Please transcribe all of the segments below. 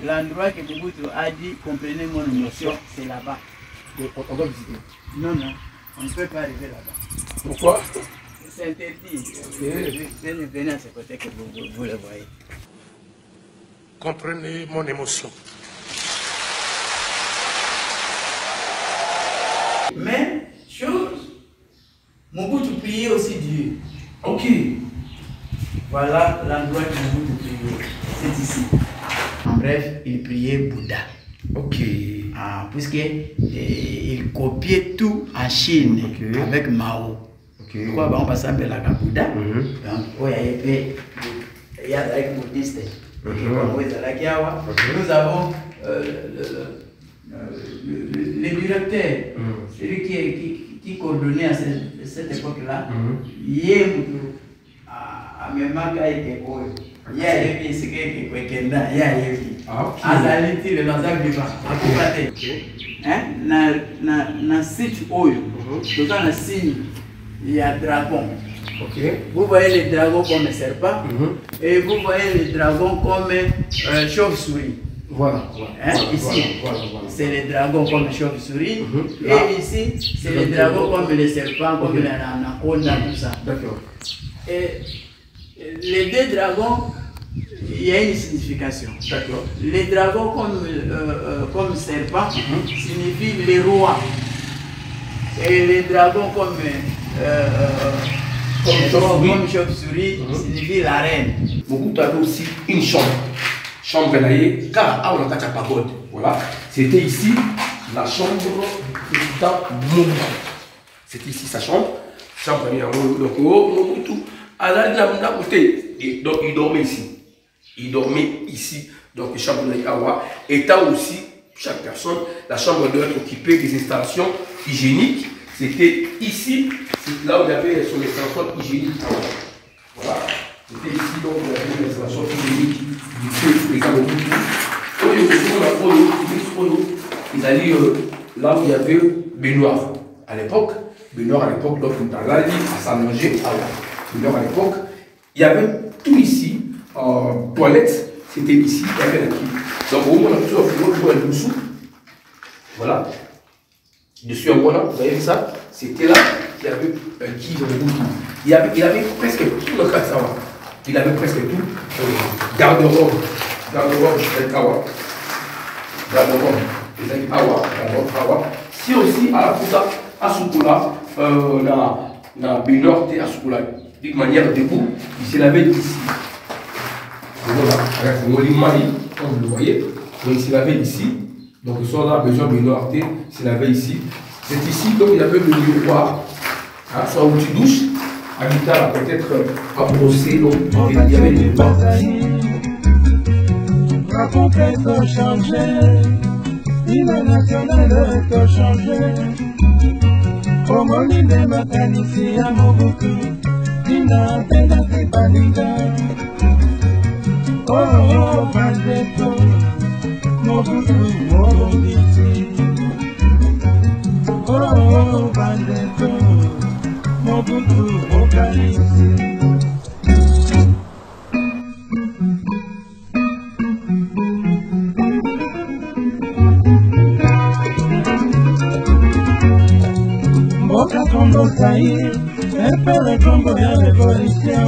L'endroit que Mobutu a dit, comprenez mon émotion, c'est là-bas. On doit visiter. Non, non, on ne peut pas arriver là-bas. Pourquoi? C'est interdit. Venez à ce côté que vous le voyez. Comprenez mon émotion. Mais, chose, Mobutu priait aussi Dieu. Ok. Voilà l'endroit que Mobutu priait. C'est ici. En bref, il priait Bouddha. Ok. Puisqu'il copiait tout en Chine avec Mao. Pourquoi on passe un peu la Bouddha? Donc, il y a avec bouddhiste. Nous avons le directeur, celui qui coordonnait à cette époque-là. Il y a dragon. Vous voyez les dragons comme serpent et vous voyez les dragons comme chauve-souris. Voilà. Ici, c'est les dragons comme chauve-souris. Et ici, c'est les dragons comme les serpents, comme l'anaconda, tout ça. D'accord. Et les deux dragons, il y a une signification. D'accord. Les dragons comme serpents signifient les rois. Et les dragons comme chauve-souris signifient la reine. Beaucoup avait aussi une chambre. Chambre Naïe, car on a ta pagode. Voilà. C'était ici la chambre du président Mobutu. C'était ici sa chambre. Chambre donc Mobutu. Donc il dormait ici. Il dormait ici. Donc chambre Naïe Awa. Étant aussi, chaque personne, la chambre doit être occupée des installations hygiéniques. C'était ici, c'est là où il y avait son installation hygiénique. Voilà. C'était ici donc il y avait l'installation hygiénique du président Mobutu. Ils allaient là où il y avait baignoire. À l'époque, baignoire à l'époque, donc on allait à s'allonger. Baignoire à l'époque, il y avait tout ici. Toilette, c'était ici, il y avait la cuisine. Donc au moment où on a dessous, voilà. Dessus en bas là, vous voyez ça, c'était là qu'il y avait un qui dans le bout. Il avait presque tout le cas, ça va. Il avait presque tout. Garde-robe, c'est Awa. Garde-robe, c'est Awa. Si aussi à la Pouta, à Soukoula, la baignoire était à Soukoula, d'une manière debout, il se lavait ici. Voilà, avec le mari, comme vous le voyez, donc il se lavait ici. Donc, ils sont là, besoin de l'orté, c'est la veille ici. C'est ici, donc il avait le miroir. Hein, soit où tu douches, habitat peut-être à brosser, donc il y avait le miroir. Raconter que changer, l'hymne national que changer. Comme on dit des mécaniciens à Mobutu, Dina, Dina, Dina, oh, Bandeto. Mobutu, Mobutu, oh, Bandeto, Mobutu, Mobutu. Mboka Congo Zaïre, un peu le Congo et la révolution.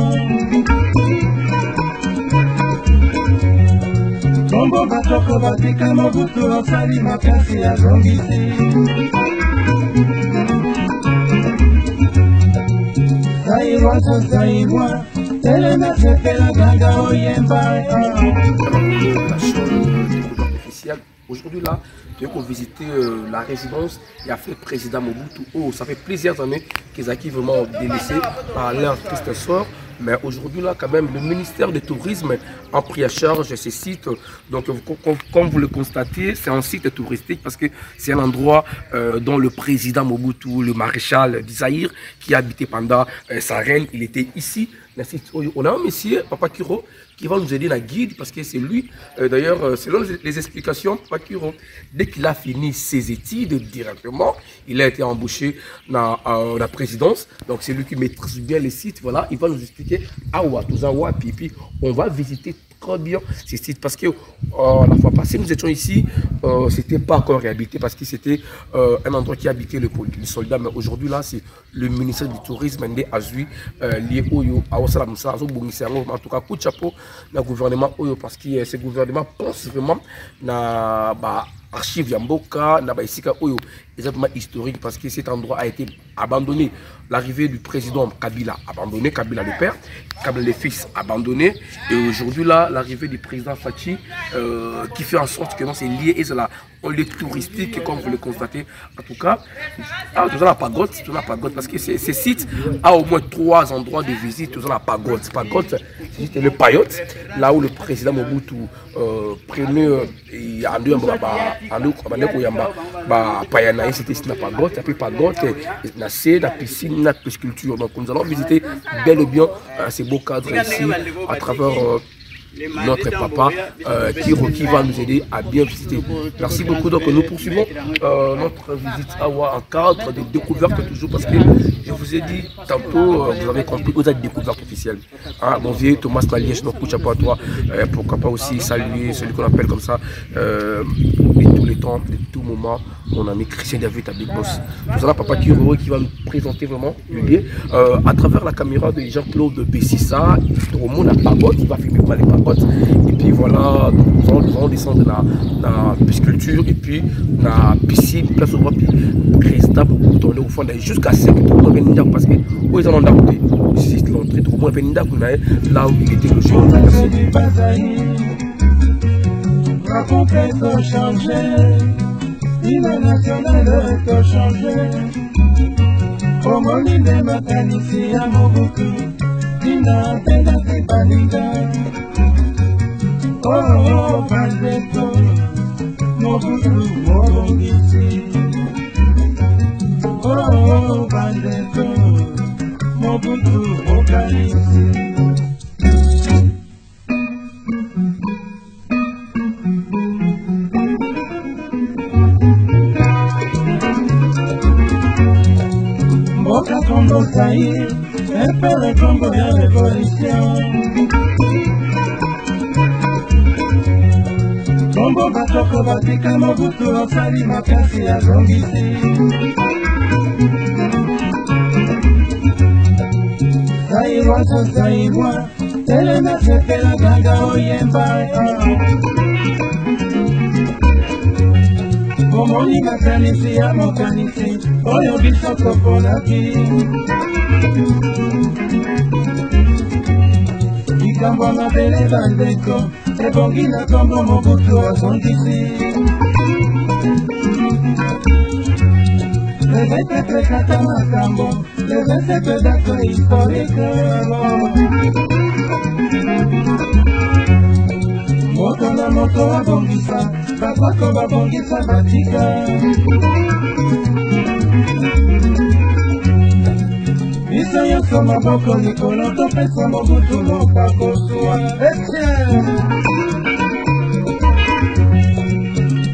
Bombo batoko batika Mobutu osali makasi azongisi. Zairwa so zairwa, telema sepela ganga oyemba. La chambre du gouvernement officiel. Aujourd'hui là, tu veux visiter la résidence et a fait président Mobutu. Oh, ça fait plusieurs années qu'ils ont vraiment délaissé par leur triste sort. Mais aujourd'hui, là, quand même, le ministère du Tourisme a pris à charge ces sites. Donc, comme vous le constatez, c'est un site touristique parce que c'est un endroit dont le président Mobutu, le maréchal d'Isaïr, qui a habité pendant sa reine, il était ici. On a un monsieur, Papa Kiro, qui va nous aider la guide parce que c'est lui, d'ailleurs, selon les explications, Papa Kiro, dès qu'il a fini ses études directement, il a été embauché dans la présidence. Donc, c'est lui qui maîtrise bien les sites. Voilà, il va nous expliquer puis on va visiter très bien ces sites parce que la fois passée, nous étions ici, c'était pas encore réhabilité parce que c'était un endroit qui habitait les soldats. Mais aujourd'hui, là, c'est le ministère du Tourisme Ndé Azui lié au Awasalamsa, en tout cas, coup de chapeau le gouvernement parce que ce gouvernement pense vraiment na archive Yamboka, na Baïsika Oyo, exactement historique parce que cet endroit a été abandonné. L'arrivée du président Kabila abandonné, Kabila le père, Kabila le fils abandonné, et aujourd'hui là, l'arrivée du président Fachi qui fait en sorte que c'est lié et c'est là, on est touristique comme vous le constatez. En tout cas, tout ça la pagode, parce que ces sites a au moins 3 endroits de visite, tout ça la pagode. Pagode, c'est le payotte, là où le président Mobutu prenait c'était la pagode, et puis pagode, la piscine, la pisciculture. Donc nous allons visiter bel et bien ces beaux cadres ici à travers notre papa qui va nous aider à bien visiter. Merci beaucoup. Donc nous poursuivons notre visite en cadre de découverte toujours parce que je vous ai dit tantôt, vous avez compris, vous avez découverte officielle. Hein, mon vieux Thomas Naliège, notre chapeau à toi. Pourquoi pas aussi saluer celui qu'on appelle comme ça de tous les temps, de tout moment, mon ami Christian David à Big Boss. Nous avons papa qui est heureux qui va nous présenter vraiment le lieu à travers la caméra de Jean-Claude Bessissa. Tout le monde a pagode, il va filmer pas les pagodes. Et puis voilà, nous allons descendre dans la pisciculture et puis dans la piscine, place au roi, puis président pour tourner au fond jusqu'à 5 pour nous venir parce que où ils en ont d'apporter. C'est l'entrée, tout le monde venir là où il était logé. Raconter t'as changé, l'île nationale t'as changé. Au moni de Matanisi à Mobutu, Dina Bena Tepalinga. Oh, Bandeto, Mobutu, Mobongisi. Oh, Bandeto, Mobutu, Mokalisi. Mboka Congo Zaïre, Epele Congo ya révolution. Congo batoko batika Mobutu osali makasi ya zongisi. Zaïrwa to Zaïrwa, telema sepela ganga oyemba. Omoni makanisi ya mokanisi, oyo biso toponaki. Likambo mabele bandeko, ebongi na kombo Mobutu azongisi. Levete pekata makambo, levete pedako historique. Moto na moto abongisa, babako babongisa batika. Biso nyonso maboko likolo topesa Mobutu lobako zuwa.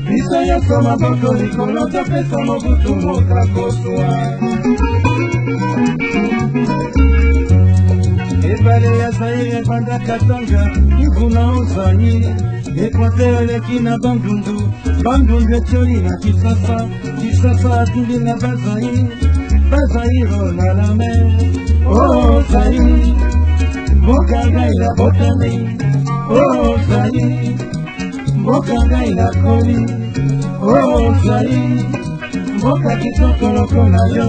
Biso nyonso maboko likolo topesa Mobutu lobako zuwa. Ebale ya Zaïre ebanda Katanga, Ibuna ozali. Ekwate eleki na Bandundu, Bandundu etioli na Kisasa, Kisasa atuli na Bazaïre, Bazaïre na la mer. Oh Zaïre, mboka ngai na botami. Oh Zaïre, mboka ngai na koli. Oh Zaïre, mboka kitoko lokola yo,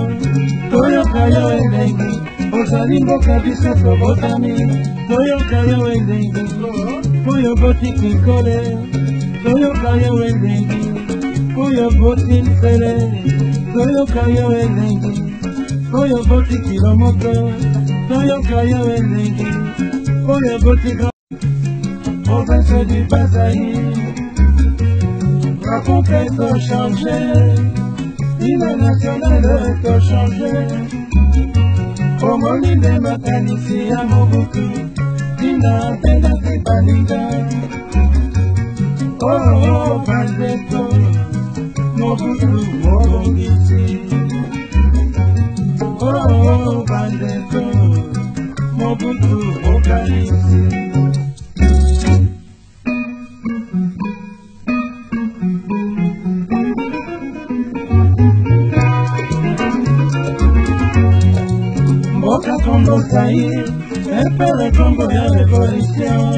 toyoka yo elengi. Ozali mboka biso tobotami, toyoka yo elengi. Oyo boti kikole, toyoka yo elengi. Oyo boti nsele, toyoka yo elengi. Oyo boti kilomoto, toyoka yo elengi. Oyo boti province du Bazaïre. Raconter t'as changé, l'île nationale t'as changé. Omoni de makanisi ya Mobutu, Dina Bena Tepalinga. Oh, Bandeto, Mobutu, Mobongisi. Oh, Bandeto, Mobutu, Mokalisi. Congo Zaïre, FR Congo ya révolution.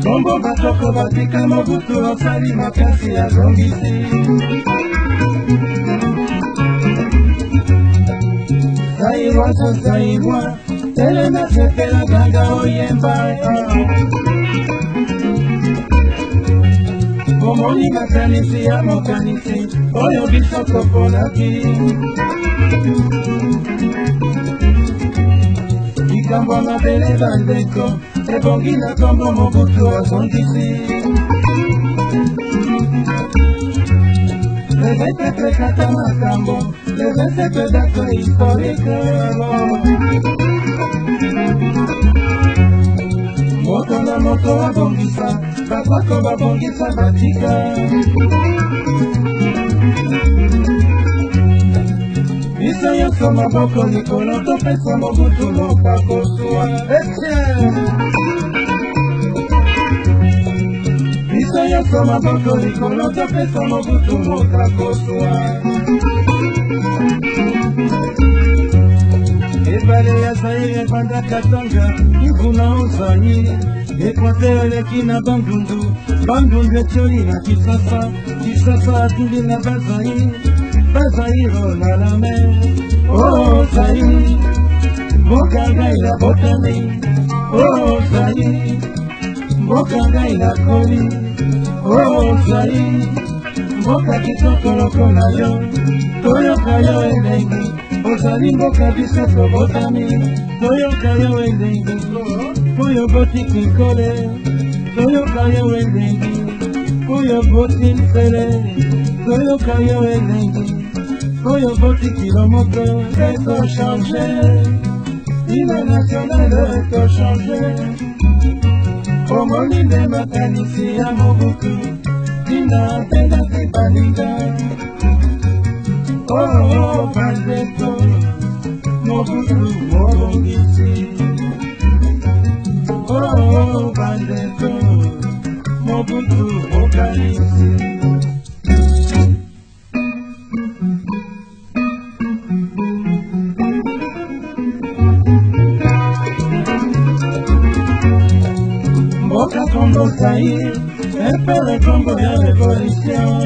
Congo batoko batika Mobutu osali makasi ya zongisi. Zaïroise Zaïrois, telema sepela ganga oyemba. Omoni makanisi ya mokanisi, oyo biso toponaki. Likambo mabele bandeko, ebongi na kombo Mobutu azongisi. Levete pekata makambo, levete pedako historique. Moto na moto abongisa, batako babongisa batika. Biso nyonso maboko likolo topesa Mobutu lopako zuwa. Biso nyonso maboko likolo topesa Mobutu lopako zuwa. Ebale ya Zaïre ebanda Katanga, Nguna ozali. Ekwate eleki na Bandundu, Bandundu etioli na Kisasa, Kisasa atuli na Bazaïre, Bazaïre na la mer. Oh Zaïre, Mbokanga ila botami. Oh Zaïre, Mbokanga ila koli. Oh Zaïre, Mboka kitoko loko na yo, toyoka yo elengi. Ozali mboka biso tobotami, toyoka yo elengi. Oyo boti kikole, toyoka yo elengi. Oyo boti mfele, toyoka yo elengi. Oyo boti kilomoto, eto change. Hymne national eto change. Omoni de makanisi ya Mobutu, Tina tena kibalinga. Oh, bandeko, Mobutu mobongisi. Oh, bandeko, Mobutu mokanisi. Mboka Congo Zaïre, FR Congo ya révolution.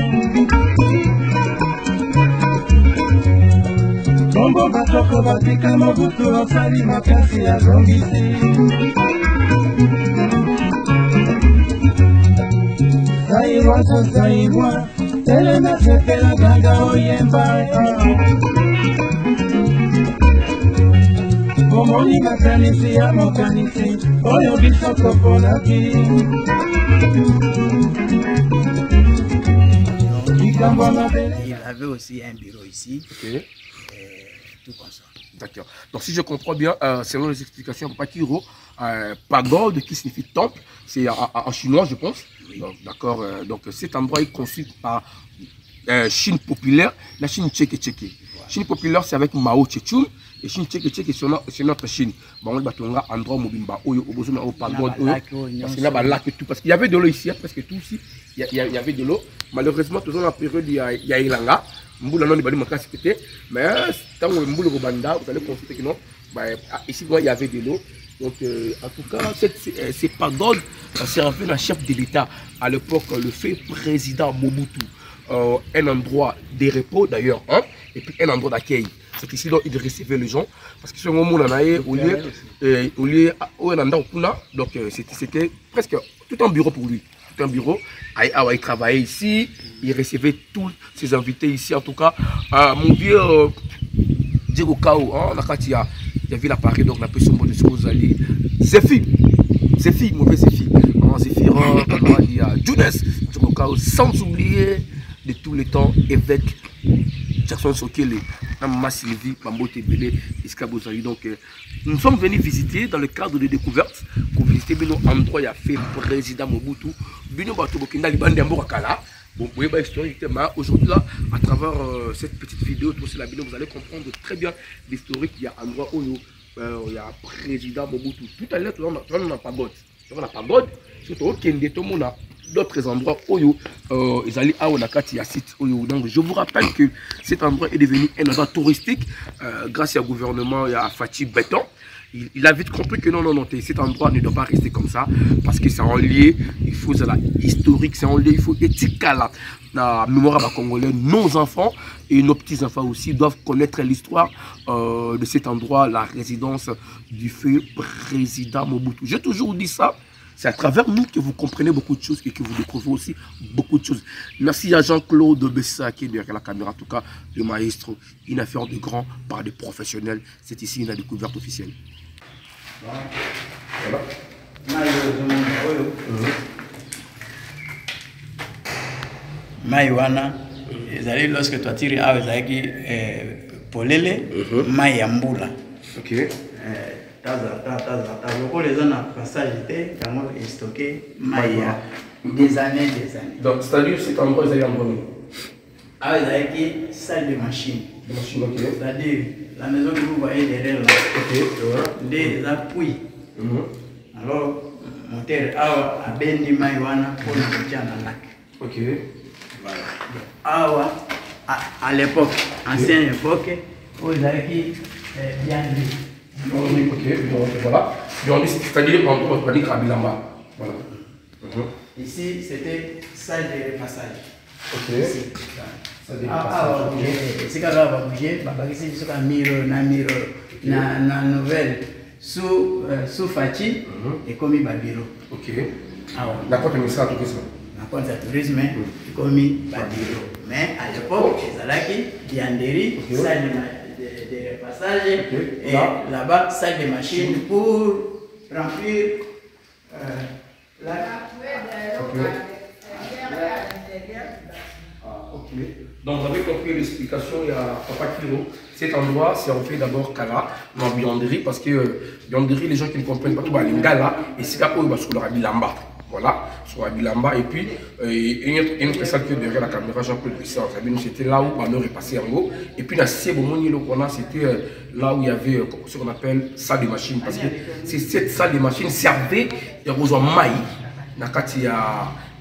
Congo batoko batika Mobutu osali makasi ya zongisi. Zaïroise Zaïrois, telema sepela ganga oyemba. Omoni makanisi ya mokanisi, oyo biso toponaki. Likambo mabele. Il avait aussi un bureau ici. Ok. Tout comme ça. D'accord. Donc si je comprends bien, selon les explications de Pakiro, pagode qui signifie temple, c'est en chinois je pense. Oui. D'accord. Donc cet endroit est conçu par Chine populaire, la Chine tchéké. Voilà. Chine populaire c'est avec Mao Tse-tung et Chine tchéké c'est notre Chine. Bon, on va trouver un endroit mobimba, au pagode, parce qu'il y a un lac et tout, parce qu'il y avait de l'eau ici, presque tout ici, il y avait de l'eau. Malheureusement toujours dans la période il y a Ilanga. Mboula non, il bali manquer sécurité, mais tant que Mboula Robanda, vous allez constater que non, ici il y avait de l'eau. Donc en tout cas, ces pagodes servaient le chef de l'État à l'époque, le fait président Mobutu, un endroit de repos d'ailleurs, hein, et puis un endroit d'accueil. C'est qu'ici il recevait les gens, parce que ce moment on a au lieu donc c'était presque tout un bureau pour lui. Un bureau, il travaillait ici, il recevait tous ses invités ici. En tout cas, mon vieux Diego Kao, il y avait l'appareil, donc la personne de ce que vous allez. Zephi, mauvais Zephi. Zephiron, il y a Judas, Diego Kao, sans oublier de tous les temps, évêque Jackson Sokele, Amma Sylvie, Mambote Belé, Iskabozali. Donc, nous sommes venus visiter dans le cadre de découvertes pour visiter nos endroits. Il y a fait président Mobutu. Bon, vous voyez historique, mais aujourd'hui, là, à travers cette petite vidéo, vous allez comprendre très bien l'historique. Il y a un endroit où il y a président Mobutu. Tout à l'heure, on a pagode. On a pagode, surtout au Kende, tout le monde a d'autres endroits où ils allaient à Onakati, à site. Donc je vous rappelle que cet endroit est devenu un endroit touristique grâce au gouvernement et à Fatih Béton. Il a vite compris que non, cet endroit ne doit pas rester comme ça parce que c'est en lien, il faut la historique, c'est en lien, il faut éthique la mémoire à congolais. Nos enfants et nos petits-enfants aussi doivent connaître l'histoire de cet endroit, la résidence du feu président Mobutu. J'ai toujours dit ça, c'est à travers nous que vous comprenez beaucoup de choses et que vous découvrez aussi beaucoup de choses. Merci à Jean-Claude Bessa qui est derrière la caméra, en tout cas le maestro, une affaire de grand par des professionnels. C'est ici une découverte officielle. Voilà. Maïwana, lorsque tu tires avec Polele, Mayambula. Ok. Les gens ont passage ils stocké Maya des années. Donc, c'est-à-dire cet endroit, ils allaient en bonne. Avec salle de machine. C'est-à-dire la maison que vous voyez derrière là. Des appuis. Alors, mon terre a béni Maïwana pour le tien dans lac. Ok. Voilà. À l'époque, ancienne époque, vous avez bien dit. Ok, voilà. C'est-à-dire l'endroit où on dit Kabilamba. Voilà. Ici, c'était salle de passage. Ok. C'est quand on va bouger, c'est un miro, na nouvelle sous Fatih et comme il bureau. Ok. D'accord, tu me ça tourisme. D'accord, c'est tourisme, comme il bureau. Mais à l'époque, Zalaki, Dianderi, salle de passage et là-bas, salle de machine pour remplir la. Donc vous avez compris l'explication, il y a Papa Kiro. Cet endroit, c'est en fait d'abord Kala, dans Bianderie, parce que Bianderie, les gens qui ne comprennent pas tout, bah, les Ngala, et c'est là où ils sur leur Bilamba. Voilà, sur la Bilamba. Et puis, une autre salle que derrière la caméra, Jean-Claude Puissant, c'était là où Banor est passé en haut. Et puis, dans Sebomoni, c'était là où il y avait ce qu'on appelle salle de machine, parce que cette salle de machine servait aux hommes maïs.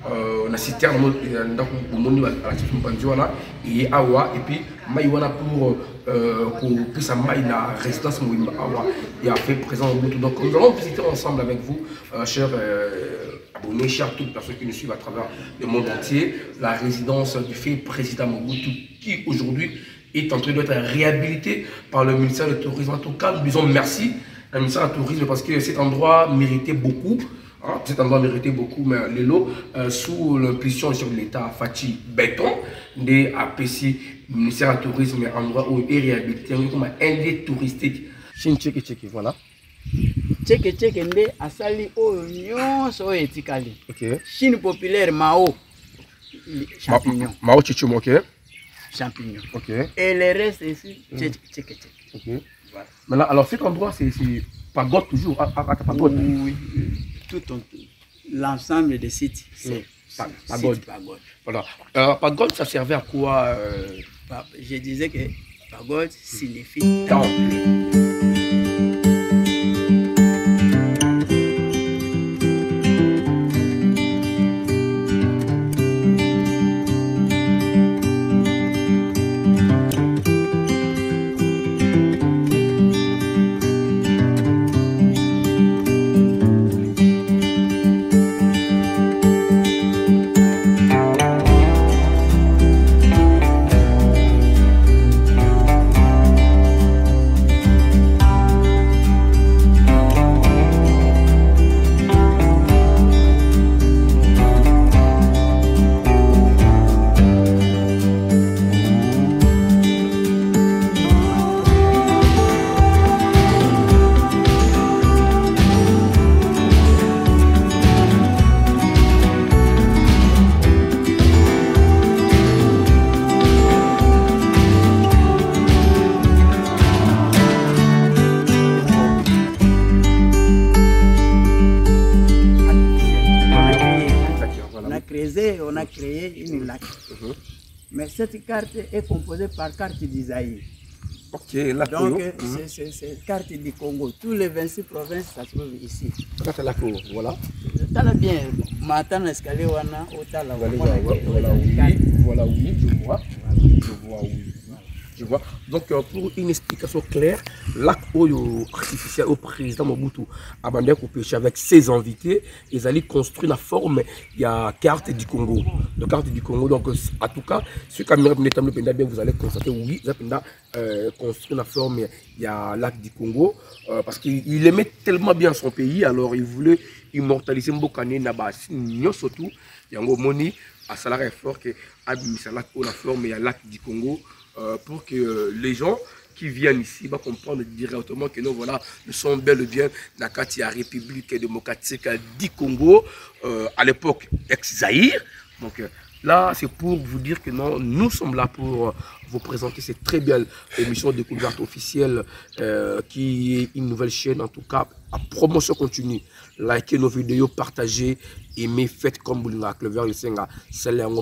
On a cité un mot et awa et puis maïwana pour sa maï la résidence awa et a fait présent au bout. Donc nous allons visiter ensemble avec vous, chers abonnés, chers toutes personnes qui nous suivent à travers le monde entier, la résidence du fait président Mobutu qui aujourd'hui est en train d'être réhabilité par le ministère du Tourisme. En tout cas, nous disons merci au ministère du Tourisme parce que cet endroit méritait beaucoup. Cet endroit méritait beaucoup, mais les lots sous l'impulsion de l'État Fatih Béton, des APC, ministère du Tourisme, endroit où il est réhabilité comme un lieu touristique. Tchèque, voilà. Tchèque, ndé asali oignon so etikali. Ok. Chine populaire Mao. Champignon. Mao Chichum, ok. Champignon. Ok. Et le reste ici, tchèque. Ok. Voilà. Maintenant, alors cet endroit, c'est pagode toujours, à pagode. Oui. Tout l'ensemble des sites, c'est pagode. Voilà. Pagode, ça servait à quoi Je disais que pagode signifie temple. On a créé une lac. Mais cette carte est composée par carte d'Isaïe. Ok, là, donc c'est carte du Congo. Tous les 26 provinces, ça se trouve ici. Carte la cour, voilà. T'as bien, maintenant escalier wana, voilà, oui, je vois. Oui. Je vois. Donc, pour une explication claire, l'acte artificiel au président Mobutu a bandé pêcher avec ses invités. Ils allaient construire la forme, il y a carte du Congo. La carte du Congo, donc, en tout cas, ce caméra vous allez constater, oui, ils ont construit la forme, il y a l'acte du Congo, parce qu'il aimait tellement bien son pays, alors il voulait immortaliser Mbokane Nabas, surtout, il y a un moni à salaire fort que la forme, il y a l'acte du Congo. Pour que les gens qui viennent ici vont comprendre directement que nous, voilà, nous sommes bel et bien dans la République démocratique du Congo, à l'époque ex-Zaïre. Donc là, c'est pour vous dire que non, nous sommes là pour vous présenter cette très belle émission de découverte officielle qui est une nouvelle chaîne, en tout cas, à promotion continue. Likez nos vidéos, partagez, aimez, faites comme vous l'avez Clever Lesenga, celle en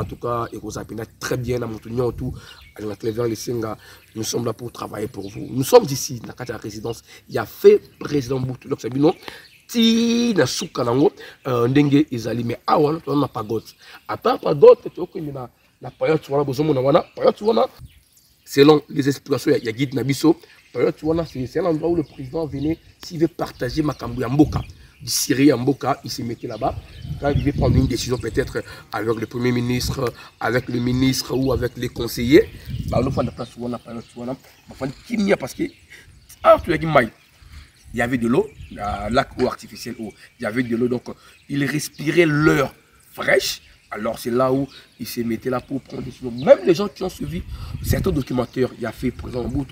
tout cas, et vous avez très bien à mon tout, à Clever Lesenga. Nous sommes là pour travailler pour vous. Nous sommes ici, dans la résidence. Il y a fait président Boutou, donc c'est bien. Si na souka nango ndenge ezali mais awa to na pagode à part pagode to ko na période wana bozomo na wana période wana selon les explications il y a guide nabiso période wana c'est un endroit où le président venait s'il veut partager makambu ya mboka du Syrie à Mboka, il se mettait là-bas. Quand il veut prendre une décision peut-être avec le premier ministre, avec le ministre ou avec les conseillers, bah on fait la place où on a pas qu'il n'y a parce que il y avait de l'eau, lac eau artificielle eau. Il y avait de l'eau, donc il respirait l'air fraîche. Alors c'est là où il se mettait là pour prendre des décisions. Même les gens qui ont suivi certains documentaires, il y a fait par exemple ou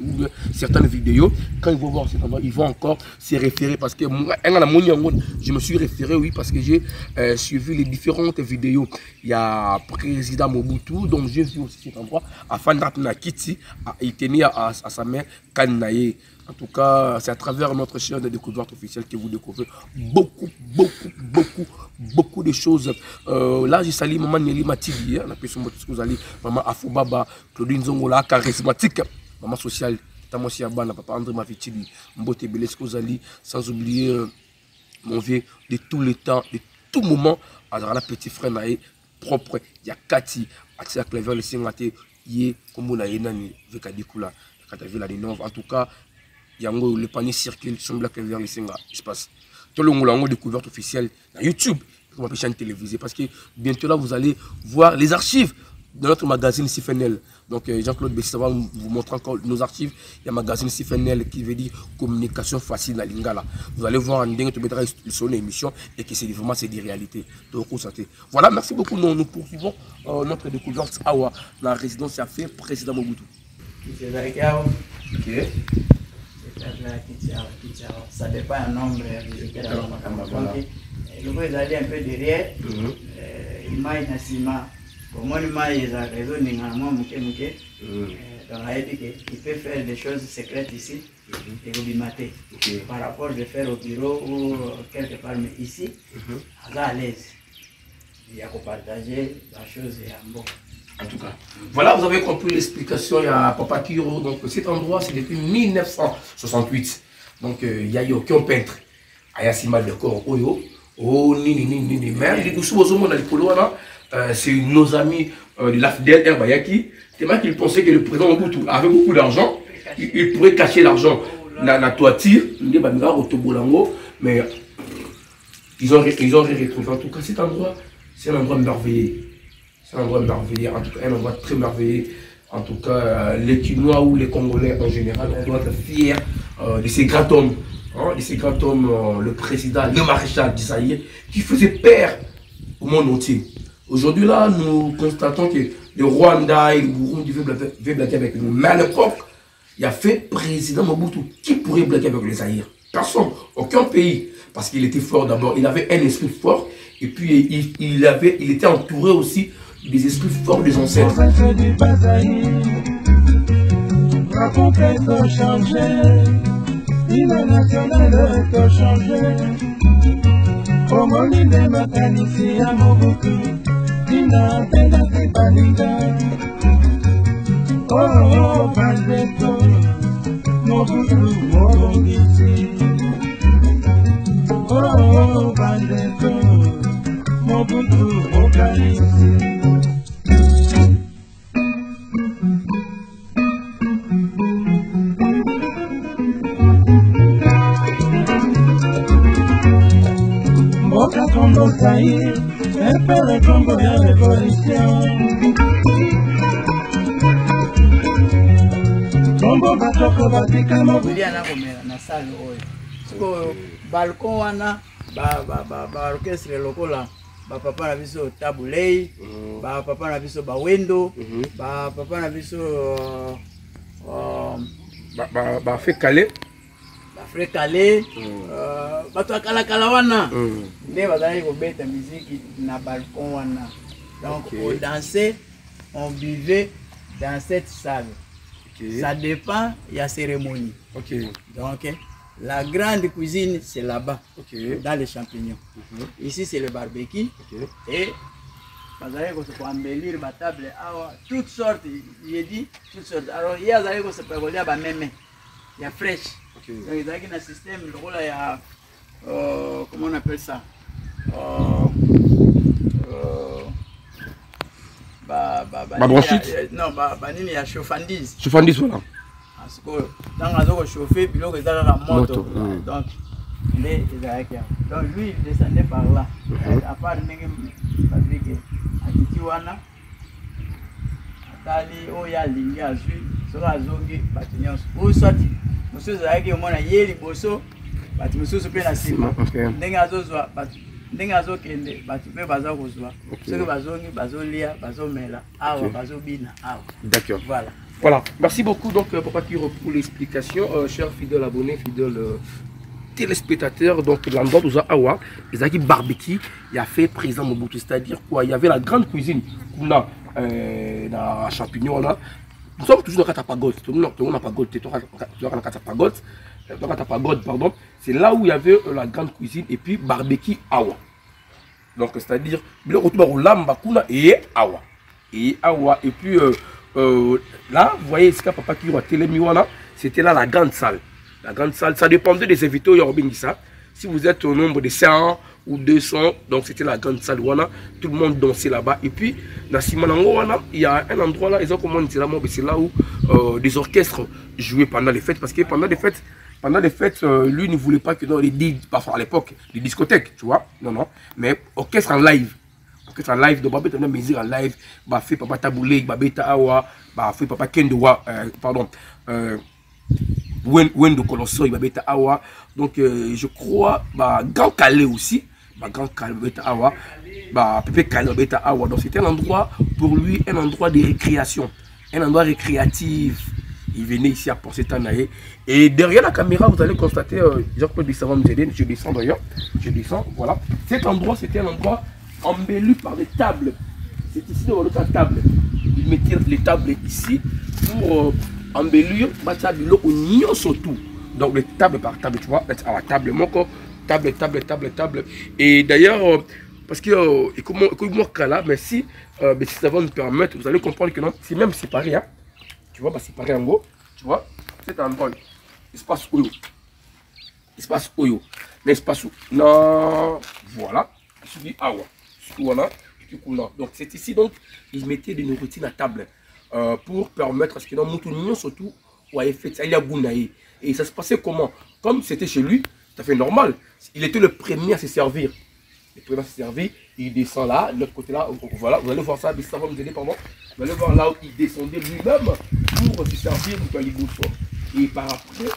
certaines vidéos, quand ils vont voir cet endroit, ils vont encore se référer parce que moi, je me suis référé, oui, parce que j'ai suivi les différentes vidéos. Il y a président Mobutu, donc j'ai vu aussi cet endroit. Afin d'appeler Kiti, il tenait à sa mère Kanaye. En tout cas, c'est à travers notre chaîne de découverte officielle que vous découvrez beaucoup de choses. Là, j'ai sali maman Nelly Matidi, on a pu se maman Afubaba, Claudine Zongola, charismatique, maman sociale, Tamosi Abana, papa André Mavitidi, Mbote Beleskozali, sans oublier mon vieux de tous les temps, de tout moment, alors la petite frère naïe propre, il y a Kati, Atia Clever, le Singate, Yé, Komuna Yenani, Vekadikula, Katavila Ninov, en tout cas, Yango, le panier circule, semble que vers les Senga, il se passe. Tout le monde a découverte officielle sur YouTube, comme une chaîne télévisée, parce que bientôt là, vous allez voir les archives de notre magazine Sifenel. Donc Jean-Claude Bessi va vous montrer encore nos archives. Il y a un magazine Sifenel qui veut dire communication facile à Lingala. Vous allez voir en dingue tu mettras sur l'émission et que c'est vraiment des réalités. Donc voilà, merci beaucoup. Nous poursuivons notre découverte à la résidence a fait président Mobutu. Ok. Ça dépend du nombre de visiteurs. Le vous allez un peu derrière. Il m'a pour moi, il m'a raison il peut faire des choses secrètes ici et vous bimater. Par rapport de faire au bureau ou quelque part, mais ici, à l'aise. Il y a qu'à partager la chose et un bon. En tout cas, voilà, vous avez compris l'explication. Il y a Papa Kiro. Donc, cet endroit, c'est depuis 1968. Donc, il y a aucun peintre. Ayasima de corps, Oyo. Oh, ni. Mais, c'est nos amis de l'AFDL Herbayaki. C'est moi qui pensais que le président Mobutu avait beaucoup d'argent. Il pourrait cacher l'argent dans la toiture. Mais ils ont retrouvé. En tout cas, cet endroit, c'est un endroit merveilleux. C'est un endroit merveilleux, en tout cas un endroit très merveilleux. En tout cas, les Kinois ou les Congolais en général, on doit être fiers de ces grands hommes. De ces grands hommes, le président, le maréchal d'Isaïe, qui faisait peur au monde entier. Aujourd'hui, là, nous constatons que le Rwanda et le Burundi veulent blaguer avec nous. Mais à l'époque, il y a fait président Mobutu. Qui pourrait blaguer avec les Zaïre? Personne, aucun pays. Parce qu'il était fort d'abord, il avait un esprit fort. Et puis, il était entouré aussi des esprits forts des ancêtres. Oh, Bandeto, Mobutu, Mobongisi. Oh, Bandeto, Mobutu, Mokalisi. Mboka Congo Zaïre, Epele Congo ya révolution. Congo batoko batika Kulia na komela na salle oyo. Siko balcon wana ba orchestre lokola ba papa na biso Tabulei, ba papa na biso Bawendo, ba papa na biso ba fait caler. Frère Calais, bato akala wana nde bazali kobeta musique na balcon wana. Donc on dansait, on buvait dans cette salle. Ça dépend de la cérémonie. Donc la grande cuisine c'est là-bas, dans les champignons. Ici c'est le barbecue et bazali ko embellir ba table awa toutes sortes, j'ai dit toutes sortes. Alors il y a bazali ko se prévoler ba meme. Il y a fraîche. Donc il y a un système, le rôle il y a comment on appelle ça, non, il y a chauffandise. Chauffandise, voilà. Parce que dans le chauffer, puis l'autre il y a la moto. Donc lui il descendait par là. À part Atikiwana, Atali, Oya, Lingi, Azui, Sora Zongi, Batinios. Où soit monsieur Zaki, au moins, il y a les bossos, monsieur Soupé na Sima. Nengazoa, Nengazo Kende, Batupé Baza Rosoa. Ceux que Bazongi, Bazolia, Bazomela, Awa, Bazobina, Awa. D'accord. Voilà. Voilà. Merci beaucoup, donc, Papa Kiro, pour l'explication. Chers fidèles abonnés, fidèles téléspectateurs, donc l'endroit où Awa, ils ont barbecue, il a fait président Mobutu, c'est-à-dire quoi? Il y avait la grande cuisine qu'on a dans Champignon là. Nous sommes toujours dans Katapagod, pardon. C'est là où il y avait la grande cuisine et puis barbecue Awa. Donc c'est-à-dire le retour au lamba kuna et Awa. Et puis là, vous voyez ce qu'a Papa qui a télémiwana, c'était là la grande salle. La grande salle, ça dépendait des invités, si vous êtes au nombre de 100 ou 200, donc c'était la grande salle, tout le monde dansait là-bas. Et puis, dans Simanango, il y a un endroit là, c'est là où des orchestres jouaient pendant les fêtes, parce que pendant les fêtes, lui ne voulait pas que dans parfois à l'époque, les discothèques, tu vois, non, mais orchestre en live. Orchestre en live, donc Babeta musique en live, bah fait Papa Taboulé, Babeta Awa, bah fait Papa Kendowa, pardon, Wendo Colosso, Babeta Awa, donc je crois, bah Grand Calais aussi, bah Grand Calais, Babeta Awa, bah Pepe Calais, Babeta Awa, donc c'était un endroit pour lui, un endroit de récréation, un endroit récréatif. Il venait ici à Porcetanaï. Et derrière la caméra, vous allez constater, Jean-Claude Bissavant nous aider, je descends d'ailleurs, je descends, voilà. Cet endroit, c'était un endroit embelli par des tables. C'est ici dans l'autre table. Ils mettaient les tables ici pour embellir, surtout. Donc les tables par table, tu vois, à la table, table. Et d'ailleurs, parce que, comment là, mais si ça va nous permettre, vous allez comprendre que non, c'est même séparé, hein. Tu vois, c'est pareil en gros, tu vois, cet endroit, espace Oyo, l'espace où, non, voilà, je dis Awa, voilà, donc c'est ici, donc, ils mettaient des nourritures à table pour permettre à ce que nous moutons surtout, ouais, fait ça, il y a Gounaï, et ça se passait comment? Comme c'était chez lui, ça fait normal, il était le premier à se servir. Il descend là, de l'autre côté là, voilà, vous allez voir ça, ça va nous aider, pardon. Vous allez voir là où il descendait lui-même pour se servir du Kalibousso. Et par après,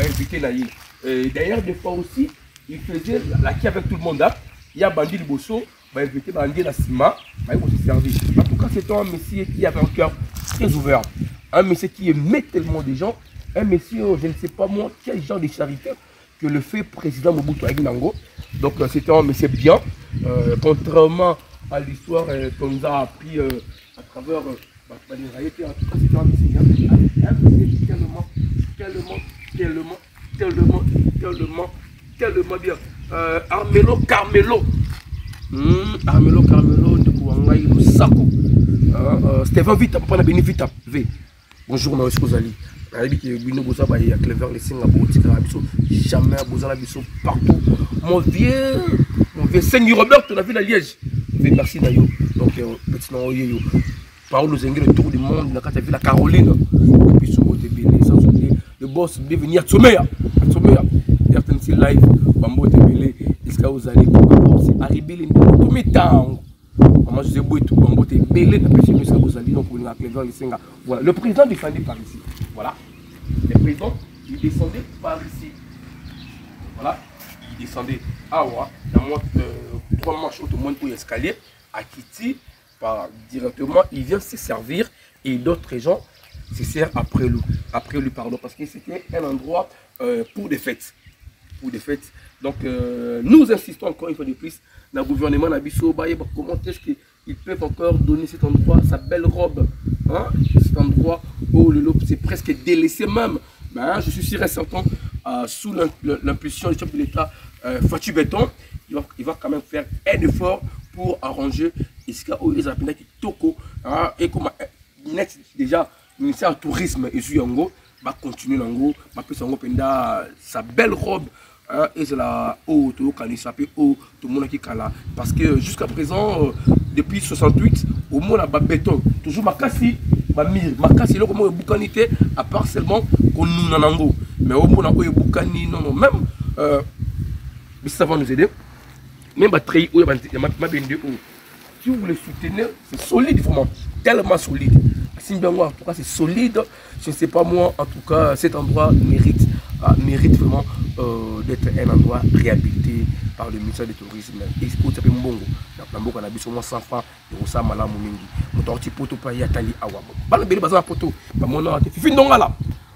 inviter Naïe. D'ailleurs, des fois aussi, il faisait la qui avec tout le monde là. Il y a Bandi le Bosso, invité Bandi la Sima, il va se servir. En tout cas, c'était un monsieur qui avait un cœur très ouvert. Un monsieur qui aimait tellement des gens. Un monsieur, je ne sais pas moi, quel genre de charité que le fait président Mobutu Aguinango. Donc c'était un monsieur bien, contrairement à l'histoire qu'on nous a appris à travers les réalités. En tout cas, c'était un monsieur bien. Un monsieur tellement bien. Armelo Carmelo, Sako. Stéphane Vita, pas la béni Vita. bonjour na Osco Zali. Il y a Clever les signes jamais partout. Mon vieux Seigneur Robert, tu l'as vu la Liège. Merci d'ailleurs. Donc, petit nom, par nous le tour du monde, quand tu as vu la Caroline, le boss est venu à Tsomea. RTNC Live, Bambo Tebele, Iska Ozali, arrivé les temps. Moi, je sais tout, Bambo Tebele, Iska Ozali, donc on a Clever les signes. Voilà, le président défendait par ici. Voilà. Le président, il descendait par ici. Voilà. Il descendait à Awa, dans moins 3 marches au moins pour l'escalier, à Kiti, directement, il vient se servir et d'autres gens se servent après lui, pardon, parce que c'était un endroit pour des fêtes. Donc, nous insistons encore une fois de plus, dans le gouvernement, comment est-ce qu'ils peuvent encore donner cet endroit, sa belle robe, hein? Cet endroit où c'est presque délaissé même. Ben, je suis sûr et certain, sous l'impulsion du chef de l'État, Fatou Béton, il va quand même faire un effort pour arranger ici les appels qui toko et comme net déjà le ministère du tourisme et Yango va continuer Yango, va faire sa belle robe et c'est la haut tout le monde qui kala parce que jusqu'à présent depuis 68 au moins la béton toujours makasi makasi le comment boucanité à part seulement qu'on nous nanango mais au moins on boucani non même ça va nous aider. Même si vous voulez soutenir, c'est solide vraiment, tellement solide. En tout cas, c'est solide. Je ne sais pas moi, en tout cas, cet endroit mérite vraiment d'être un endroit réhabilité par le ministère du Tourisme. Et c'est pour ça que Mbongo, on a vu seulement 100 francs et on s'est malade. On a dit poto pa yatali awa. Bana beli bazana poto. Ba mona te fifi ndonga la.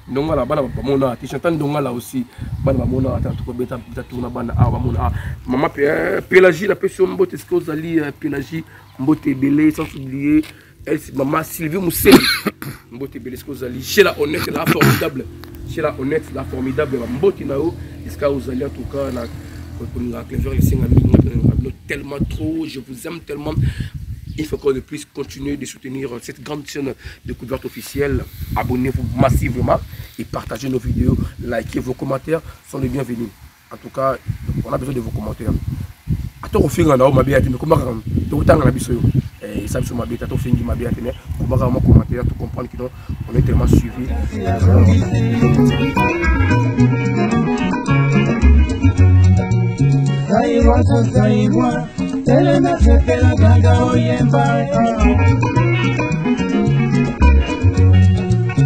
Ndonga la bana ba mona te chantan ndonga la aussi. Bana ba mona ta to beta tourna bana awa mona. Maman Pélagie la pression mbote ce que vous allez Pélagie mbote belé sans oublier maman Sylvie Mousseli. Mbote belé ce que vous allez chez la honnête la formidable. Chez la honnête la formidable mbote nao est-ce que vous allez en tout cas na tellement trop, je vous aime tellement. Il faut qu'on puisse continuer de soutenir cette grande chaîne de découverte officielle. Abonnez-vous massivement et partagez nos vidéos, likez vos commentaires, sont les bienvenus. En tout cas, on a besoin de vos commentaires. Attends, au final, on m'a bien dit, mais comment on a besoin et ça, on m'a bien dit, on m'a bien dit, comment on a commentaire, pour comprendre qu'on est tellement suivi. Saïwa, saïwa, telena sepela ganga oyemba.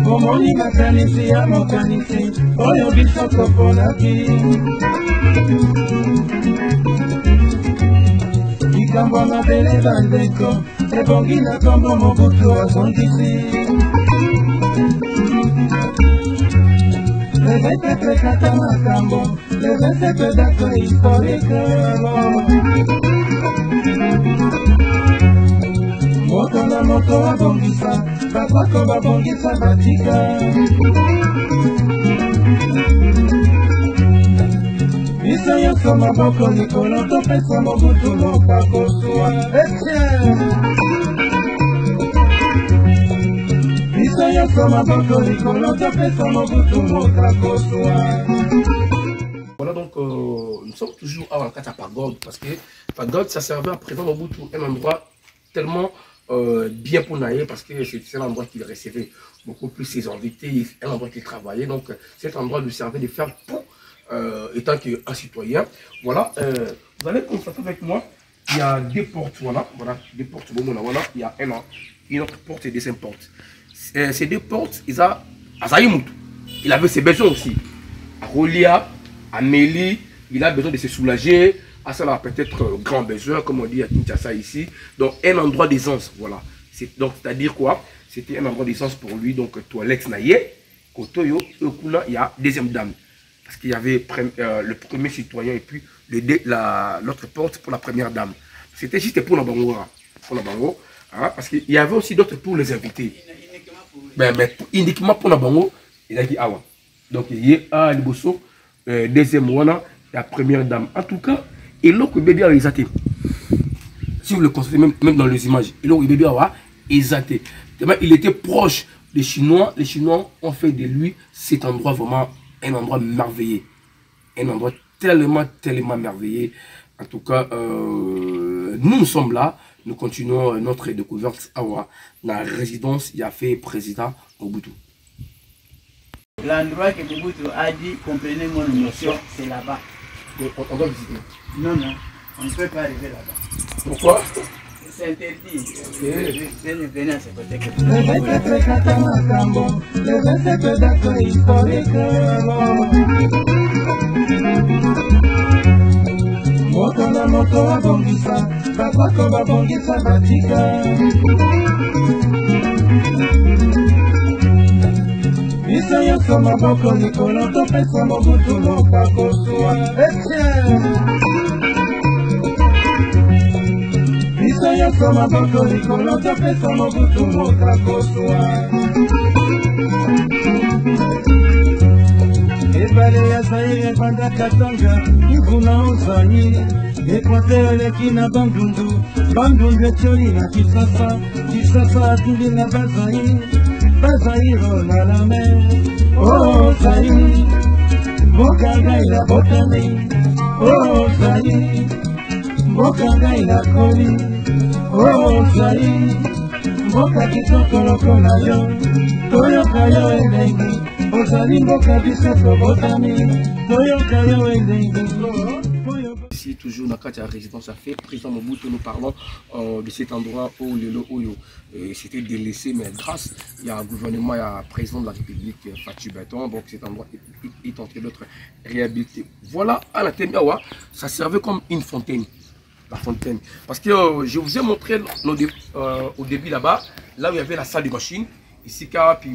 Omoni makanisi ya mokanisi, oyo biso toponaki. Likambo mabele bandeko, ebongi na kombo Mobutu azongisi. Levete kata makambo, levete date historique. Moto na moto abongisa, bakoko babongisa batika. Biso nyonso maboko likolo topesa Mobutu lobako kozwa. Voilà donc nous sommes toujours à la Pagode parce que Pagode ça servait à présent Mobutu un endroit tellement bien pour naïr parce que c'est un endroit qu'il recevait beaucoup plus ses invités, un endroit qu'il travaillait donc cet endroit lui servait de faire tout étant qu'un citoyen. Voilà, vous allez constater avec moi, il y a deux portes, voilà, deux portes, voilà, il y a une autre porte et deux portes. Ces deux portes, il avait ses besoins aussi. À Rolia, à Méli, il a besoin de se soulager. À ça, peut-être grand besoin, comme on dit à Kinshasa ici. Donc, un endroit d'aisance, voilà. Donc, c'est-à-dire quoi? C'était un endroit d'aisance pour lui. Donc, toilette naïe, Kotoyo, il y a deuxième dame. Parce qu'il y avait le premier citoyen et puis l'autre porte pour la première dame. C'était juste pour la bango. Hein, parce qu'il y avait aussi d'autres pour les invités. Mais uniquement pour la bango, il a dit awa. Donc il y a Liboso, deuxième wana, la première dame. En tout cas, et l'autre bébé a réalisé. Si vous le constatez même dans les images, et l'autre bébé a réalisé. Il était proche les Chinois ont fait de lui cet endroit vraiment un endroit merveilleux. Un endroit tellement merveilleux. En tout cas, nous sommes là. Nous continuons notre découverte à la résidence il a fait président Mobutu. L'endroit que Mobutu a dit, comprenez mon émotion, c'est là-bas. On doit visiter. Non, on ne peut pas arriver là-bas. Pourquoi? C'est interdit. Venez à ce côté. Motona moto abongisa, babako babongisa batika. Biso nyonso maboko likolo topesa Mobutu lobako zuwa. Biso nyonso maboko likolo topesa Mobutu lobako zuwa. Ebale ya Zaire ebanda Katanga, Ibuna ozali, Ekwate eleki na Bandundu, Bandundu etioli na Kisasa, Kisasa atuli na Bazaire, Bazaire na la mer. Oh Zaire, Mbokanga ila botani, oh Zaire, Mbokanga ila koli, oh Zaire, Mboka kitoko loko na yo, toyoka yo elengi. Ici, toujours dans la résidence à fait, président Mobutu, nous parlons de cet endroit où c'était délaissé, mais grâce il y a un gouvernement, il y a un président de la République, Fatou Béton, donc cet endroit est en train d'être réhabilité. Voilà, à la Témiawa, ça servait comme une fontaine. La fontaine. Parce que je vous ai montré au début là-bas, là où il y avait la salle de machine. Ici, puis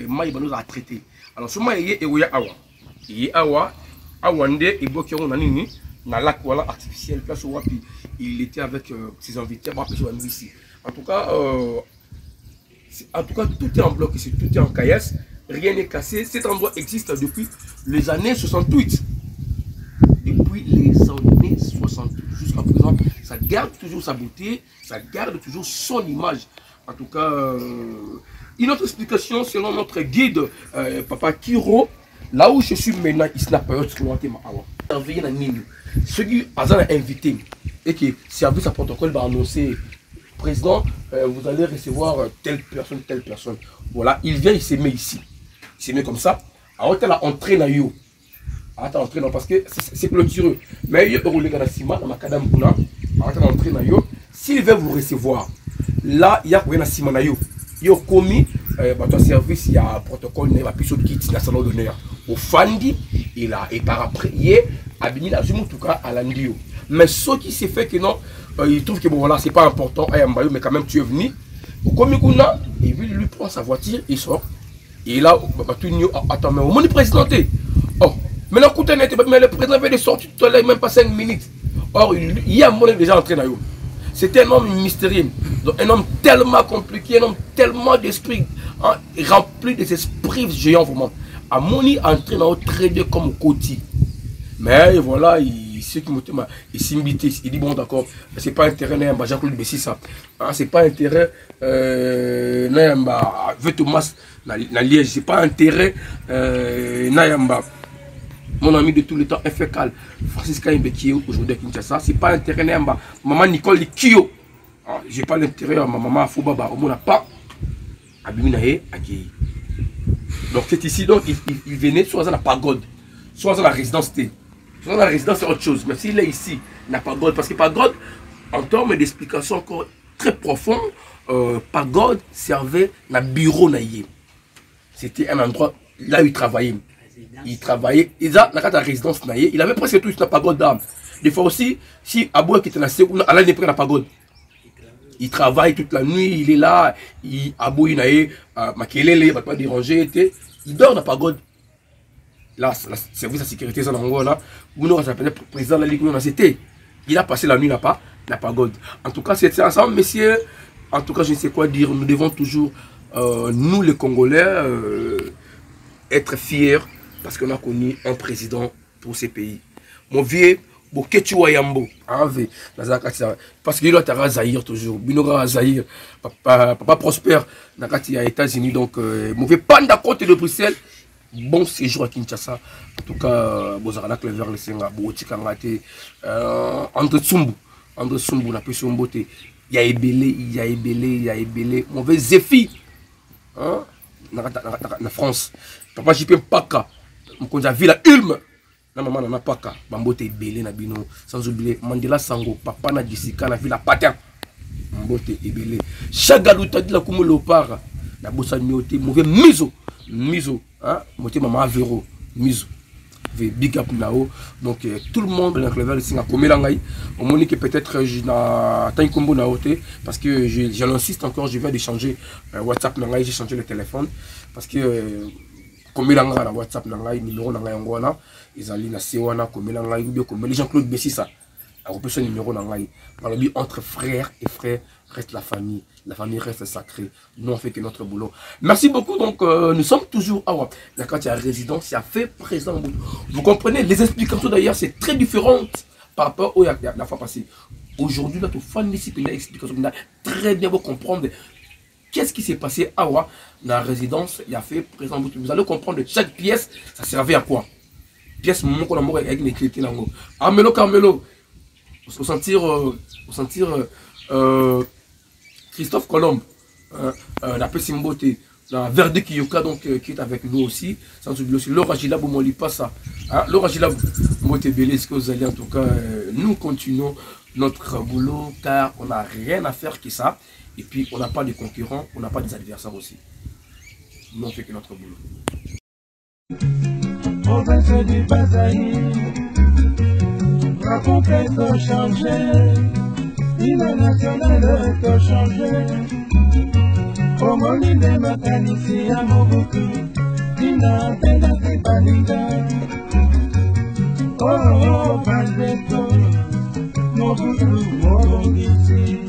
Maïba nous a traité. Alors, ce moment, il y a Awa, Awande, et Bokiron, dans lac artificiel, place où il était avec ses invités, ici. En tout cas, tout est en bloc ici, tout est en caillasse, rien n'est cassé. Cet endroit existe depuis les années 68. Depuis les années 68 jusqu'à présent, ça garde toujours sa beauté, ça garde toujours son image. En tout cas, une autre explication selon notre guide, Papa Kiro, là où je suis maintenant, il n'a pas eu ceux qui ont invité et qui service à protocole va annoncer, président, vous allez recevoir telle personne. Voilà, il vient, il se met ici. Il se met comme ça. Alors, il a entré dans yo. Attends, entré dans parce que c'est clôtureux. Mais il y a un dans ma cadam Bouna. Alors, entré dans yo. S'il veut vous recevoir, là, il y a un Simon Nayo. Il y a commis, votre service, il y a un protocole, il y a un piso de kit, il y a un salon d'honneur. Au Fandi, et par après, il y a Abini la Zoom, en tout cas, à l'Andio. Mais ce qui s'est fait que non, il trouve que bon, voilà, c'est pas important, mais quand même, tu es venu. Au commis, il lui prend sa voiture, il sort. Et là, attends, mais au monde présidenté. Oh, mais le président avait sorti tout à l'heure, même pas 5 minutes. Or, il y a un monde déjà entré dans eux. C'était un homme mystérieux, donc un homme tellement compliqué, un homme tellement d'esprit, hein, rempli des esprits géants vraiment. À Moni entré dans le trader comme Koti. Mais voilà, il dit bon d'accord, c'est pas intérêt, Jean-Claude Bessissa, c'est pas intérêt, Thomas, na Liège, c'est pas intérêt, mon ami de tout le temps, FKL, Francis Kaimbe qui est aujourd'hui à Kinshasa, c'est pas intérêt, maman Nicole Kio, j'ai pas l'intérêt, ma maman Foubaba, on n'a pas, Abiminae, accueilli. Donc c'est ici, donc il venait soit dans la pagode, soit dans la résidence T. Soit dans la résidence c'est autre chose, mais s'il est ici, il n'a pas pagode, parce que pagode, en termes d'explication encore très profonde, pagode servait dans le bureau naïe. C'était un endroit là où il travaillait. Il travaillait, il a la résidence naïe, il avait presque tout la pagode d'âme. Des fois aussi, si Aboué qui était là, il n'est pas la pagode. Il travaille toute la nuit, il est là, Aboué naïe, Makelele, il va pas déranger, il dort dans la pagode. Là, le service de sécurité, ça, là, président de la Ligue, il a passé la nuit là-bas, la pagode. En tout cas, c'est ensemble, messieurs. En tout cas, je ne sais quoi dire. Nous devons toujours, nous les Congolais, être fiers parce qu'on a connu un président pour ces pays. Mon vieux, boketu wa yambo ave nazakati parce que il doit être Zaïre toujours binora Zaïre papa prospère nakati à États-Unis donc mauvais panda côté de Bruxelles bon séjour à Kinshasa en tout cas bozara que vers le senga botika ngate entre Tsumbu na peso mbote il y a ebele mauvais Zéphie hein na France papa JP Paka mkonza Villa Ulm na maman na Paka bambote ebele na bino sans oublier Mandela Sango papa na Jessica na Villa Patin mbote ebele Chagalu tadi la kumu Léopard na bossa nyote mauvais miso hein moté maman Avero miso big up nao donc tout le monde dans le level singa komela ngai on moni que peut-être na tan kombo na hoté parce que je l'insiste encore je viens de changer WhatsApp na ngai j'ai changé le téléphone parce que komela ngai na WhatsApp na ngai numéro na ngai ngwana ezali na sewana komela ngai ou bien komela Jean-Claude Bessissa a repris ce numéro na ngai malobi entre frères et frères reste la famille reste sacrée. Nous on fait que notre boulot. Merci beaucoup. Donc nous sommes toujours à quand il y a résidence, il y a fait présent. Vous comprenez, les explications d'ailleurs c'est très différent par rapport au la fois passée. Aujourd'hui là, tout fan ici une explication très bien pour comprendre qu'est-ce qui s'est passé à la résidence. Il y a fait présent. Vous allez comprendre de chaque pièce, ça servait à quoi. Pièce mon qu'on a mort avec les clés là-haut. Carmelo. Au sentir Christophe Colombe, la Pessimbote, la Verde Kiyoka, donc qui est avec nous aussi, sans oublier aussi Laura Gilabou, on lit pas ça. Hein? Laura Gilabou, Mote Belé, ce que vous allez en tout cas, nous continuons notre boulot car on n'a rien à faire que ça. Et puis on n'a pas de concurrents, on n'a pas des adversaires aussi. Nous on fait que notre boulot. Province du Bazaï, raconter qu'on changeait. L'hymne national est changé. Au moni de Makanisi à Mobutu, Dina Tenasi Balinda. Oh, Bandeto, Mobutu, Mobongisi.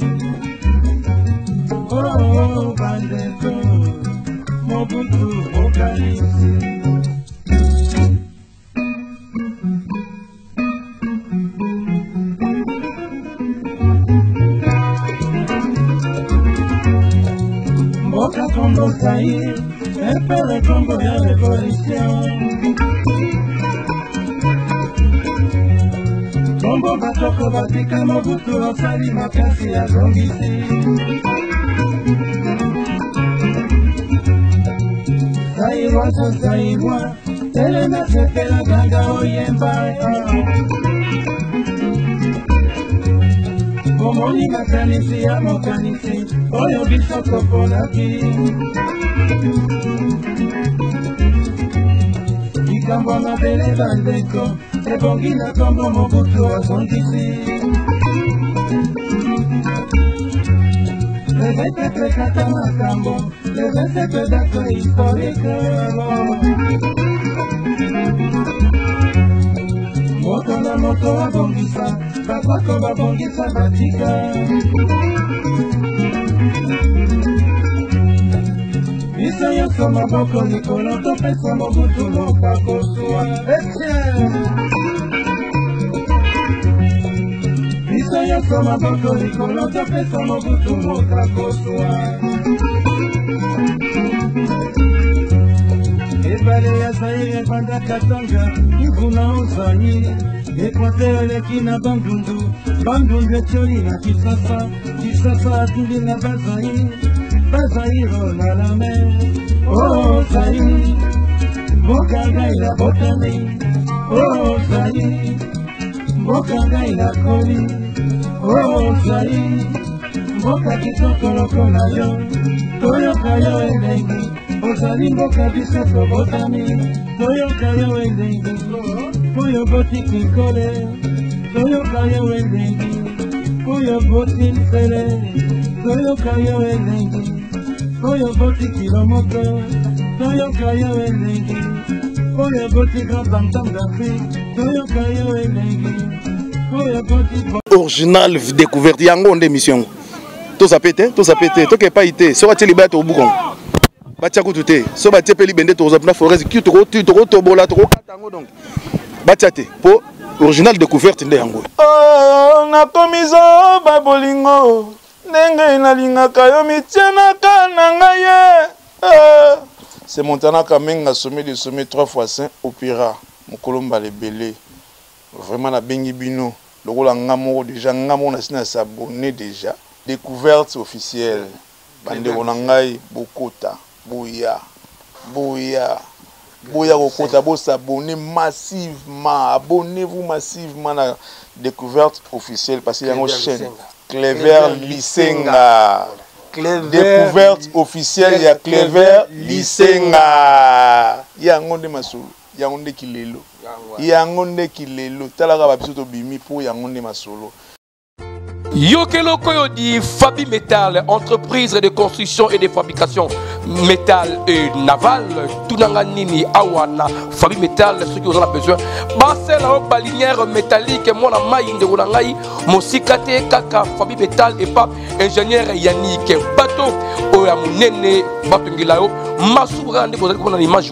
Oh, Bandeto, Mobutu, Mokanisi. Combo Zaïre, un peu le combo de révolution. Combo Batoko Batika Mobutu Osali Makasi à Zongisi. Zaïrois, Telena Sepela Ganga Oyemba. Omoni makanisi ya mokanisi oyo biso toponaki likambo mabele bandeko ebongi na kombo Mobutu azongisi levetetekata makambo levetekedako historike moto na moto abongisa bakoko babongisa batika biso nyonso maboko likolo topesa Mobutu mokakoswa biso nyonso maboko likolo topesa Mobutu mokakoswa ebale ya Zaïre ebanda Katanga nguna ozanyi Équateur eleki na bandundu etioli na Kisasa atuli na Bazaïre na la mer. Oh Zaïre, mboka ngai na botami. Oh Zaïre, mboka ngai na koli. Oh Zaïre, mboka kitoko lokola yo, toyoka yo elengi. Ozali mboka biso tobotami, toyoka yo elengi. Oyo boti kikole, toyoka yo elengi. Oyo boti nsele, toyoka yo elengi. Oyo boti kilomoto, toyoka yo elengi. Oyo boti grand bantam d'Afrique, toyoka yo elengi. Oyo boti original découverte yango nde mission. To sapete, to ke pa ite, so batie libaya to bukon. Batia kutute, so batie pe libende to zapna forest ki to bola to katango donc. Batiate po original découverte nde yango. Oh nakomizo babolingo ndenge nalingaka yo mitianaka na ngai. C'est Montana Kamenga sommet de sommet 3 fois Saint Opéra Mokolomba le belé. Vraiment la bengi bino. Le rôle en ngamo déjà ngamo na sina s'abonner déjà. Découverte officielle. Bande onangai Bokota Boya. Boya Bokota bo s'abonner massivement. Abonnez-vous massivement à la découverte officielle parce qu'il y a une chaîne Clever Lisenga. Découverte officielle, il y a Clever Lisenga. Il y a un monde masolo, il y a un monde qui l'est. Il y a un monde qui l'est. Talaga babisoto bimi pour il y a un monde masolo. Yokelo Koyodi, Fabi Metal, entreprise de construction et de fabrication métal et naval. Tunanganini, Awana, Fabi Metal, ceux qui ont besoin. Basel, la balinière métallique, moi la maille de Roulangaï, Mosikate, Kaka, Fabi Metal et pas ingénieur Yannick, bateau, Oyamunene, Batungilao, Masoubrande, vous avez comme l'image,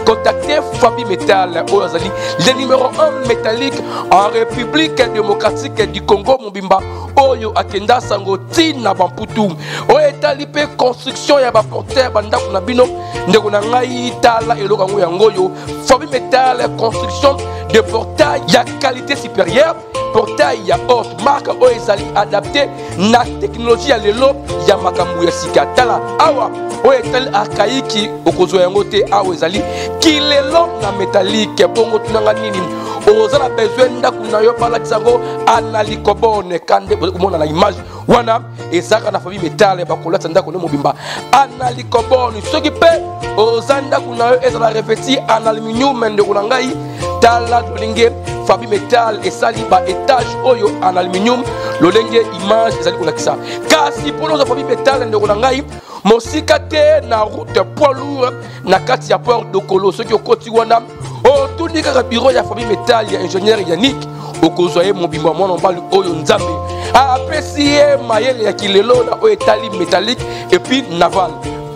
contactez Fabi Metal, Oyazali, le numéro 1 métallique en République démocratique du Congo, Mobimba. Oyo akenda sango tina bamputu oyo etalipe construction ya baporter bandako na bino ndeko na ngai tala eloko yango yangoyo Fabi Metal construction de portail ya qualité supérieure portail ya haute marque oyo ezali adapté na technologie ya lelo ya makambo ya sika tala awa oyo etali archaïque okozwa yango te awa ezali kilelo na métallique bongo tunanga nini oza na besoin ndako na yo balakisa yango analikobone kande komona na image wana ezaka na Fabi Metal bakolata ndako na mobimba analikobone soki pe oza ndako na yo ezala revêti en aluminium ndeko na ngai tala lolenge Fabi Metal esali ba étage oyo en aluminium lolenge image ezali kolakisa kasi polo za Fabi Metal ndeko na ngai mosika te na route poids lourd na kati ya port dokolo soki okoti wana o tuni kaka bureau ya Fabi Metal ya ingénieur Yannick okozoye mobimba mwana mbali oyo nzambe apprécier mayele ya kilelo na oyo etali métallique et puis naval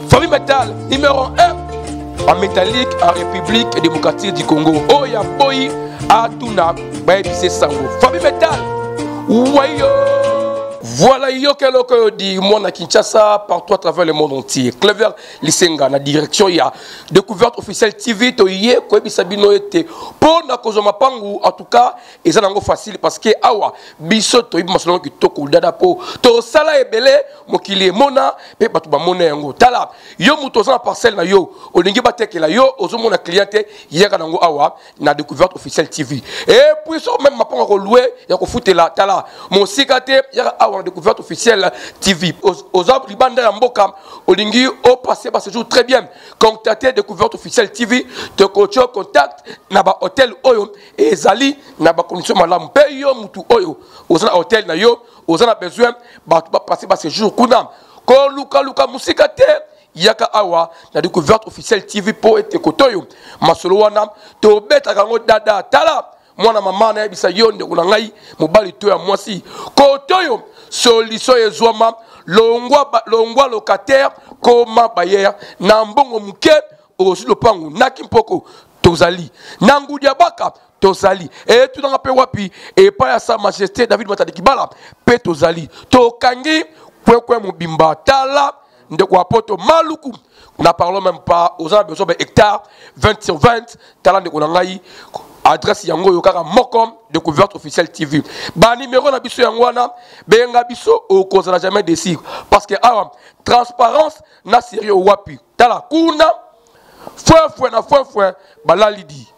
Fabi Metal numéro 1 en métallique en République démocratique du Congo oya boyi atuna bayebise sango Fabi Metal wayo. Voilà Yokelo Koyodi, moi à Kinshasa, partout à travers le monde entier. Clever Lisenga, la direction, il y a découverte officielle TV, Toye, Koyebi Sabino était pour na Kozoma Pangu, en tout cas, et ça n'est facile parce que Awa, Biso, Toyebi Masolon qui toko Dadapo, To Sala et Belé, Mokili Mona, Pepatuba Monengo, Tala, Yo Mutoza parcelle na Yo, Olingi Bateke la Yo, Ozomo na cliente, Yaganango Awa, na découverte officielle TV. Et puis, même ma pango loué, Yako Fouté la Tala, mon Sikate, Yaga Awa, découverte officielle TV. Aux hommes, Libanda Yamboka, Olingi, au passé, ce jour très bien. Contactez découverte officielle TV, te coach contact, Naba Hotel Oyo, et Zali, Naba Condition Malam, Peyo, Moutou Oyo, aux hôtel Nayo, aux a besoin, passer ce jour, Kunam, Luka Musikate, Yaka Awa, la découverte officielle TV pour être Kotoyo, Masolo Wanam, Tobet Agango Dada, Tala. Moi na maman na bisa yonde unangai mobali to ya mwasi kotoyo solution ezwama longwa locataire koma bayer na mbongo muke osi lopangu nakimpoko tozali nangudi abaka tozali et tout dans pe wapi et pas ya sa majesté David Matadikibala pe tozali to kangi kwekwe mobimba tala ndeko apoto maluku na parlons même pas aux gens besoin hectares 20 sur 20 talent de konangai adresse yango yokaka mokom découverte officielle TV ba numéro na biso yangwana benga biso okozala jamais décis parce que transparence na sérieux wapi tala kuna fouin na fouin balali di